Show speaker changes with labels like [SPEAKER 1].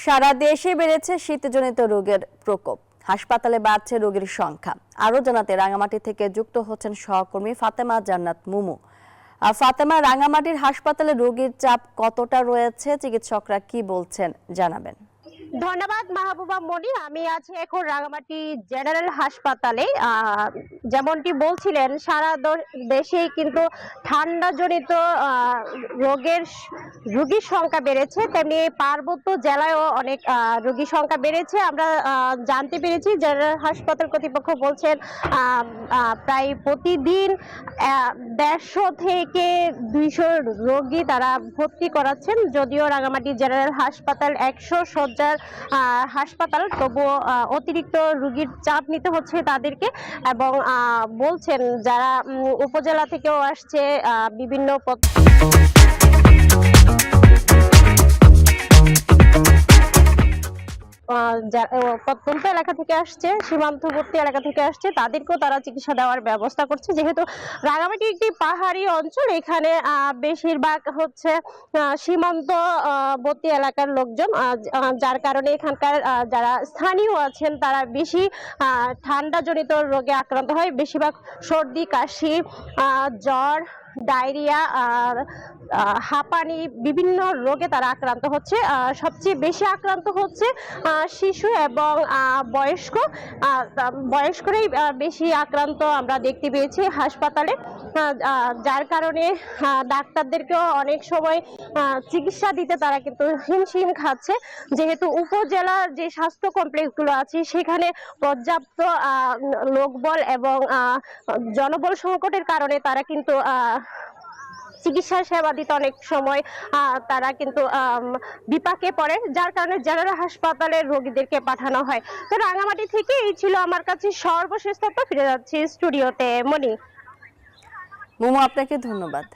[SPEAKER 1] সারা দেশে বেড়েছে শীতজনিত রোগের প্রকোপ। হাসপাতালে বাড়ছে রোগীর সংখ্যা। আরো জানাতে রাঙামাটি থেকে যুক্ত হচ্ছেন সহকর্মী ফাতেমা জান্নাত মুমু। ফাতেমা, রাঙামাটির হাসপাতালে রোগীর চাপ কতটা রয়েছে, চিকিৎসকরা কি বলছেন জানাবেন।
[SPEAKER 2] ধন্যবাদ মাহবুবা মনি। আমি আছি এখন রাঙামাটি জেনারেল হাসপাতালে। যেমনটি বলছিলেন, সারা দেশে কিন্তু ঠান্ডাজনিত রোগীর সংখ্যা বেড়েছে, তেমনি পার্বত্য জেলায়ও অনেক রোগীর সংখ্যা বেড়েছে। আমরা জানতে পেরেছি জেনারেল হাসপাতাল কর্তৃপক্ষ বলছেন প্রায় প্রতিদিন 150 থেকে 200 রোগী তারা ভর্তি করাচ্ছেন। যদিও রাঙামাটি জেনারেল হাসপাতাল 100 শয্যার হাসপাতাল, তবুও অতিরিক্ত রোগীর চাপ নিতে হচ্ছে তাদেরকে। এবং বলছেন যারা উপজেলা থেকেও আসছে, বিভিন্ন প্রত্যন্ত এলাকা থেকে আসছে, সীমান্তবর্তী এলাকা থেকে আসছে, তাদেরকেও তারা চিকিৎসা দেওয়ার ব্যবস্থা করছে। যেহেতু রাঙামাটি একটি পাহাড়ি অঞ্চল, এখানে বেশিরভাগ হচ্ছে সীমান্তবর্তী এলাকার লোকজন, যার কারণে এখানকার যারা স্থানীয় আছেন তারা বেশি ঠান্ডাজনিত রোগে আক্রান্ত হয়। বেশিরভাগ সর্দি, কাশি, জ্বর, ডায়রিয়া আর হাঁপানি, বিভিন্ন রোগে তারা আক্রান্ত হচ্ছে। সবচেয়ে বেশি আক্রান্ত হচ্ছে শিশু এবং বয়স্করাই বেশি আক্রান্ত আমরা দেখতে পেয়েছি হাসপাতালে। যার কারণে ডাক্তারদেরকেও অনেক সময় চিকিৎসা দিতে তারা কিন্তু হিমশিম খাচ্ছে। যেহেতু উপজেলার যে স্বাস্থ্য কমপ্লেক্সগুলো আছে সেখানে পর্যাপ্ত লোকবল এবং জনবল সংকটের কারণে তারা কিন্তু চিকিৎসা সেবা দিতে অনেক সময় তারা কিন্তু বিপাকে পড়ে, যার কারণে জেনারেল হাসপাতালে রোগীদেরকে পাঠানো হয়। তো রাঙামাটি থেকে এই ছিল আমার কাছে সর্বশেষ তথ্য। ফিরে যাচ্ছি স্টুডিওতে। মনি।
[SPEAKER 1] মুমু, আপনাকে ধন্যবাদ।